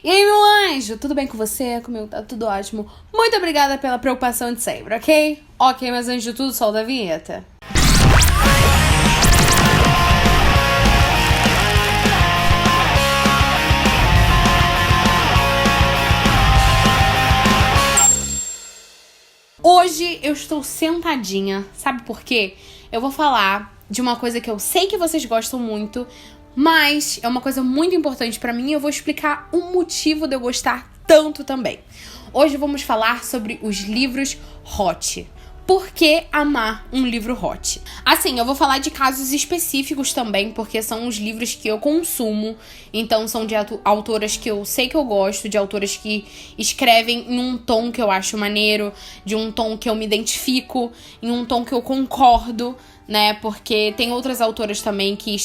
E aí, meu anjo, tudo bem com você? Comigo tá tudo ótimo. Muito obrigada pela preocupação de sempre, ok? Ok, meus anjos de tudo, solta a vinheta. Hoje eu estou sentadinha, sabe por quê? Eu vou falar de uma coisa que eu sei que vocês gostam muito, mas é uma coisa muito importante pra mim e eu vou explicar o motivo de eu gostar tanto também. Hoje vamos falar sobre os livros hot. Por que amar um livro hot? Assim, eu vou falar de casos específicos também, porque são os livros que eu consumo. Então, são de autoras que eu sei que eu gosto, de autoras que escrevem em um tom que eu acho maneiro, de um tom que eu me identifico, em um tom que eu concordo, né? Porque tem outras autoras também que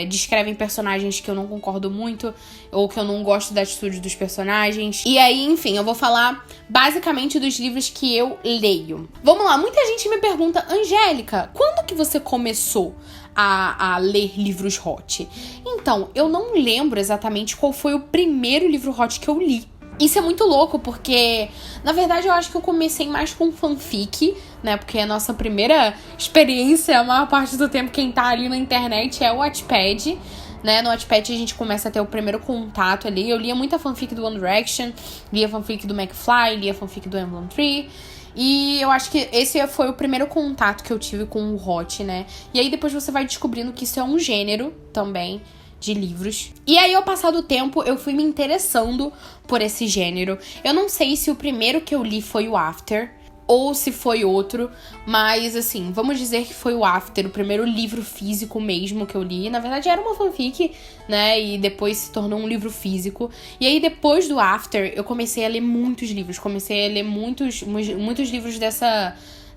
descrevem personagens que eu não concordo muito, ou que eu não gosto da atitude dos personagens. E aí, enfim, eu vou falar basicamente dos livros que eu leio. Vamos lá, muita gente me pergunta, Angélica, quando que você começou a ler livros hot? Então, eu não lembro exatamente qual foi o primeiro livro hot que eu li. Isso é muito louco, porque, na verdade, eu acho que eu comecei mais com fanfic, né? Porque a nossa primeira experiência, a maior parte do tempo, quem tá ali na internet é o Wattpad, né? No Wattpad a gente começa a ter o primeiro contato ali. Eu lia muita fanfic do One Direction, lia fanfic do McFly, lia fanfic do Emblem Tree. E eu acho que esse foi o primeiro contato que eu tive com o hot, né? E aí depois você vai descobrindo que isso é um gênero também de livros. E aí, ao passar do tempo, eu fui me interessando por esse gênero. Eu não sei se o primeiro que eu li foi o After, ou se foi outro, mas assim, vamos dizer que foi o After, o primeiro livro físico mesmo que eu li. Na verdade, era uma fanfic, né? E depois se tornou um livro físico. E aí, depois do After, eu comecei a ler muitos livros. Comecei a ler muitos livros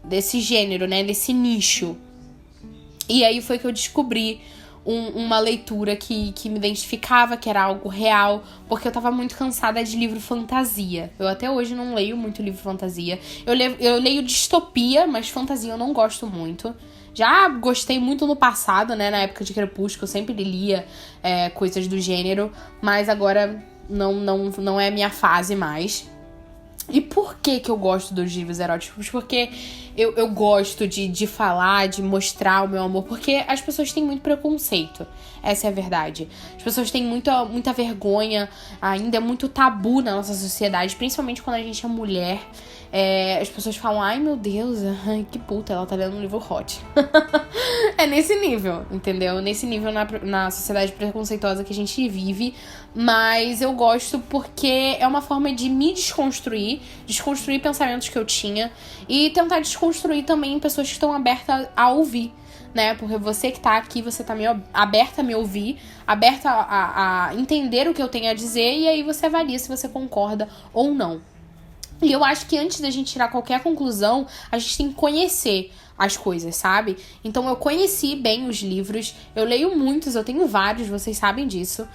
desse gênero, né? Desse nicho. E aí foi que eu descobri uma leitura que me identificava, que era algo real, porque eu tava muito cansada de livro fantasia. Eu até hoje não leio muito livro fantasia. Eu leio distopia, mas fantasia eu não gosto muito. Já gostei muito no passado, né? Na época de Crepúsculo, eu sempre lia coisas do gênero, mas agora não é a minha fase mais. E por que eu gosto dos livros eróticos? Porque eu gosto de falar, de mostrar o meu amor. Porque as pessoas têm muito preconceito. Essa é a verdade. As pessoas têm muita vergonha. Ainda é muito tabu na nossa sociedade. Principalmente quando a gente é mulher. As pessoas falam, ai meu Deus, que puta, ela tá lendo um livro hot. É nesse nível, entendeu? Nesse nível na sociedade preconceituosa que a gente vive. Mas eu gosto porque é uma forma de me desconstruir pensamentos que eu tinha e tentar desconstruir também pessoas que estão abertas a ouvir, né? Porque você que tá aqui, você tá aberta a me ouvir, aberta a entender o que eu tenho a dizer, e aí você avalia se você concorda ou não. E eu acho que antes da gente tirar qualquer conclusão, a gente tem que conhecer as coisas, sabe? Então eu conheci bem os livros, eu leio muitos, eu tenho vários, vocês sabem disso,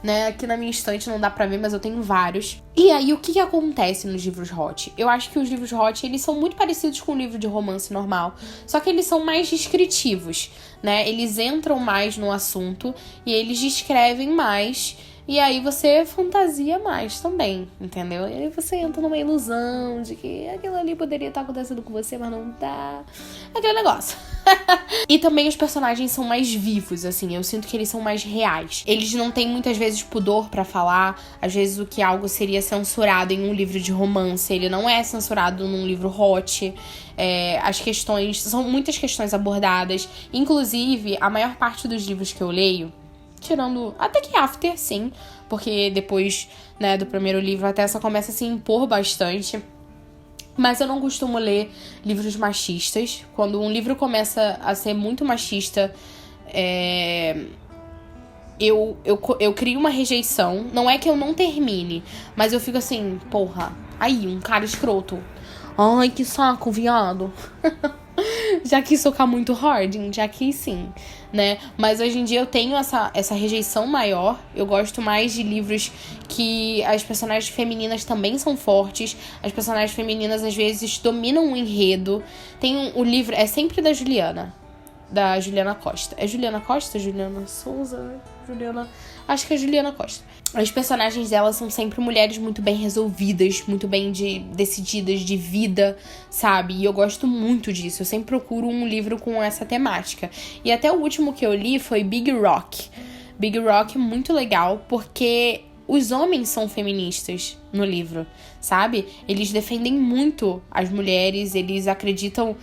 né? Aqui na minha estante não dá pra ver, mas eu tenho vários. E aí, o que acontece nos livros hot? Eu acho que os livros hot, eles são muito parecidos com o livro de romance normal, só que eles são mais descritivos, né? Eles entram mais no assunto e eles descrevem mais. E aí você fantasia mais também, entendeu? E aí você entra numa ilusão de que aquilo ali poderia estar acontecendo com você, mas não tá. Aquele negócio. E também os personagens são mais vivos, assim. Eu sinto que eles são mais reais. Eles não têm muitas vezes pudor pra falar. Às vezes o que algo seria censurado em um livro de romance, ele não é censurado num livro hot. As questões... São muitas questões abordadas. Inclusive, a maior parte dos livros que eu leio, tirando até que After, sim, porque depois, né, do primeiro livro a Tessa começa a se impor bastante. Mas eu não costumo ler livros machistas. Quando um livro começa a ser muito machista, eu crio uma rejeição. Não é que eu não termine, mas eu fico assim, porra, aí, um cara escroto. Ai, que saco, viado. Já quis socar muito hard, já quis sim, né? Mas hoje em dia eu tenho essa rejeição maior. Eu gosto mais de livros que as personagens femininas também são fortes. As personagens femininas às vezes dominam o enredo. Tem o livro, é sempre da Juliana. da Juliana Costa. É Juliana Costa? Juliana Souza? Juliana... Acho que é Juliana Costa. As personagens dela são sempre mulheres muito bem resolvidas, muito bem decididas de vida, sabe? E eu gosto muito disso. Eu sempre procuro um livro com essa temática. E até o último que eu li foi Big Rock. Big Rock é muito legal porque os homens são feministas no livro, sabe? Eles defendem muito as mulheres, eles acreditam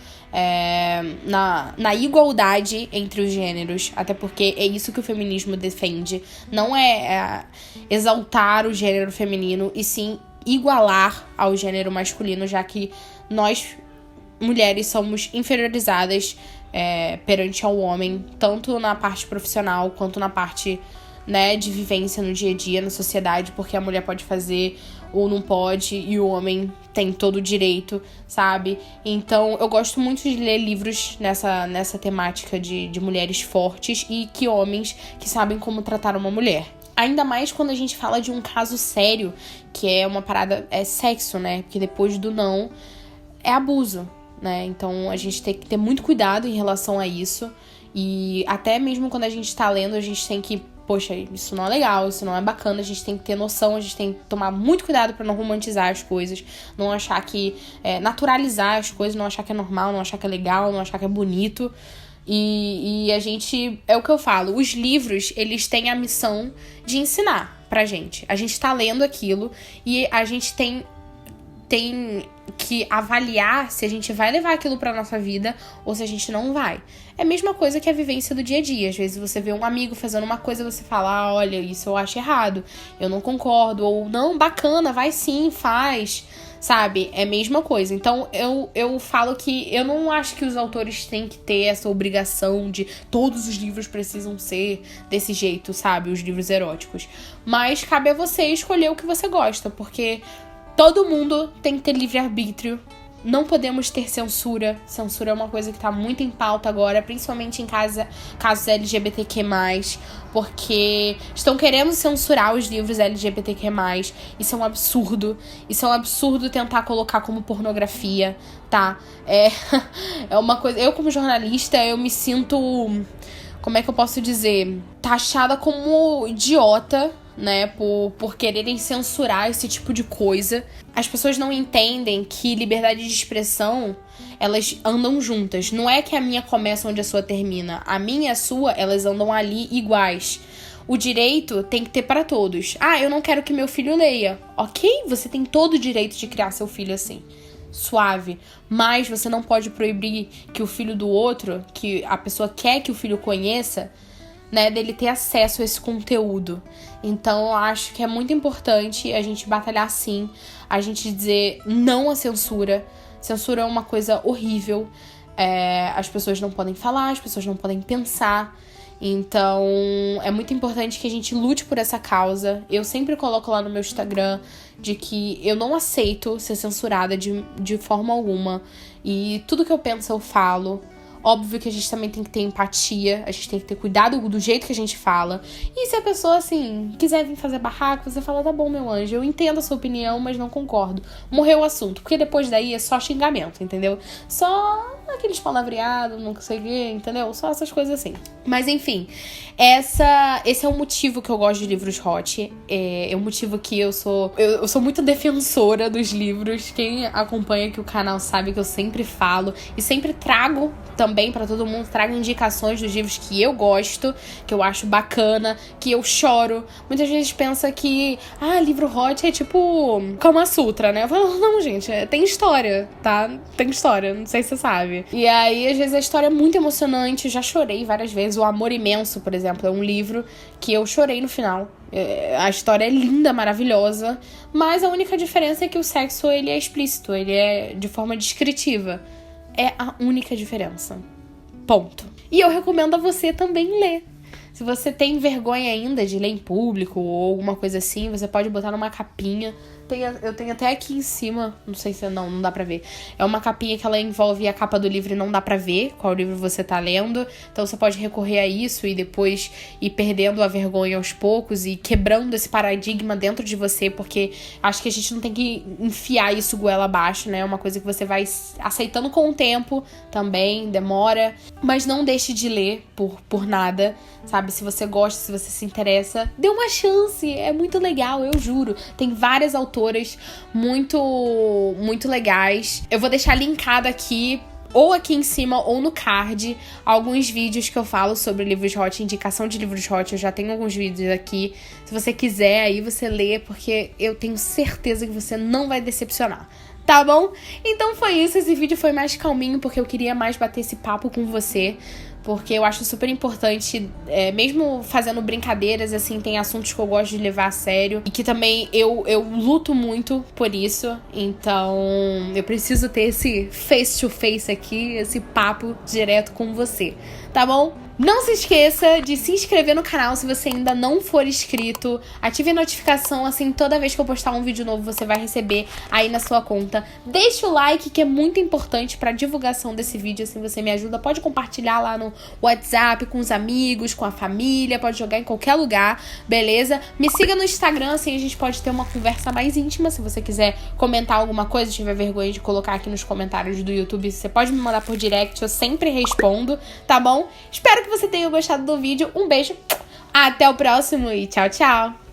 na igualdade entre os gêneros, até porque é isso que o feminismo defende. Não é exaltar o gênero feminino, e sim igualar ao gênero masculino, já que nós, mulheres, somos inferiorizadas perante ao homem, tanto na parte profissional quanto na parte, né, de vivência no dia a dia, na sociedade, porque a mulher pode fazer ou não pode e o homem tem todo o direito, sabe? Então eu gosto muito de ler livros nessa temática de mulheres fortes e que homens que sabem como tratar uma mulher. Ainda mais quando a gente fala de um caso sério, que é uma parada, é sexo, né? Porque depois do não, é abuso, né? Então a gente tem que ter muito cuidado em relação a isso. E até mesmo quando a gente tá lendo, a gente tem que... Poxa, isso não é legal, isso não é bacana, a gente tem que ter noção, a gente tem que tomar muito cuidado pra não romantizar as coisas, não achar que... naturalizar as coisas, não achar que é normal, não achar que é legal, não achar que é bonito. E a gente... É o que eu falo, os livros, eles têm a missão de ensinar pra gente. A gente tá lendo aquilo e a gente tem que avaliar se a gente vai levar aquilo pra nossa vida ou se a gente não vai. É a mesma coisa que a vivência do dia a dia. Às vezes você vê um amigo fazendo uma coisa e você fala, olha, isso eu acho errado, eu não concordo, ou não, bacana, vai sim, faz, sabe? É a mesma coisa. Então eu falo que eu não acho que os autores têm que ter essa obrigação de todos os livros precisam ser desse jeito, sabe? Os livros eróticos. Mas cabe a você escolher o que você gosta, porque todo mundo tem que ter livre-arbítrio. Não podemos ter censura. Censura é uma coisa que tá muito em pauta agora, principalmente em casos LGBTQ+, porque estão querendo censurar os livros LGBTQ+. Isso é um absurdo. Isso é um absurdo tentar colocar como pornografia, tá? É uma coisa... Eu, como jornalista, eu me sinto... Como é que eu posso dizer? Taxada como idiota, né, por quererem censurar esse tipo de coisa. As pessoas não entendem que liberdade de expressão, elas andam juntas. Não é que a minha começa onde a sua termina. A minha e a sua, elas andam ali iguais. O direito tem que ter para todos. Ah, eu não quero que meu filho leia. Ok, você tem todo o direito de criar seu filho assim. Suave, mas você não pode proibir que o filho do outro, que a pessoa quer que o filho conheça, né, dele ter acesso a esse conteúdo. Então eu acho que é muito importante a gente batalhar sim, a gente dizer não à censura. Censura é uma coisa horrível, as pessoas não podem falar, as pessoas não podem pensar. Então é muito importante que a gente lute por essa causa. Eu sempre coloco lá no meu Instagram de que eu não aceito ser censurada de forma alguma. E tudo que eu penso eu falo. Óbvio que a gente também tem que ter empatia, a gente tem que ter cuidado do jeito que a gente fala. E se a pessoa, assim, quiser vir fazer barraco, você fala, tá bom, meu anjo, eu entendo a sua opinião, mas não concordo. Morreu o assunto, porque depois daí é só xingamento, entendeu? Só aqueles palavreados, não sei o quê, entendeu? Só essas coisas assim. Mas enfim, esse é o motivo que eu gosto de livros hot. É o motivo que eu sou muito defensora dos livros. Quem acompanha aqui o canal sabe que eu sempre falo e sempre trago também pra todo mundo, trago indicações dos livros que eu gosto, que eu acho bacana, que eu choro. Muitas vezes pensa que, livro hot é tipo Kama Sutra, né? Eu falo, não, gente, tem história, tá? Tem história, não sei se você sabe. E aí, às vezes, a história é muito emocionante, eu já chorei várias vezes. O Amor Imenso, por exemplo, é um livro que eu chorei no final. A história é linda, maravilhosa, mas a única diferença é que o sexo, ele é explícito, ele é de forma descritiva. É a única diferença. Ponto. E eu recomendo a você também ler. Se você tem vergonha ainda de ler em público ou alguma coisa assim, você pode botar numa capinha. Eu tenho até aqui em cima, não sei se não dá pra ver. É uma capinha que ela envolve a capa do livro e não dá pra ver qual livro você tá lendo. Então você pode recorrer a isso e depois ir perdendo a vergonha aos poucos e quebrando esse paradigma dentro de você, porque acho que a gente não tem que enfiar isso goela abaixo, né? É uma coisa que você vai aceitando com o tempo também, demora. Mas não deixe de ler por nada, sabe? Se você gosta, se você se interessa, dê uma chance, é muito legal, eu juro. Tem várias autoras muito legais. Eu vou deixar linkado aqui, ou aqui em cima, ou no card, alguns vídeos que eu falo sobre livros hot, indicação de livros hot. Eu já tenho alguns vídeos aqui. Se você quiser, aí você lê, porque eu tenho certeza que você não vai decepcionar. Tá bom? Então foi isso, esse vídeo foi mais calminho, porque eu queria mais bater esse papo com você, porque eu acho super importante, mesmo fazendo brincadeiras, assim, tem assuntos que eu gosto de levar a sério, e que também eu luto muito por isso, então eu preciso ter esse face to face aqui, esse papo direto com você, tá bom? Não se esqueça de se inscrever no canal se você ainda não for inscrito. Ative a notificação, assim, toda vez que eu postar um vídeo novo você vai receber aí na sua conta. Deixe o like, que é muito importante pra divulgação desse vídeo, assim você me ajuda. Pode compartilhar lá no WhatsApp com os amigos, com a família, pode jogar em qualquer lugar, beleza? Me siga no Instagram, assim a gente pode ter uma conversa mais íntima. Se você quiser comentar alguma coisa, tiver vergonha de colocar aqui nos comentários do YouTube, você pode me mandar por direct, eu sempre respondo, tá bom? Espero que você tenha gostado do vídeo. Um beijo, até o próximo e tchau, tchau!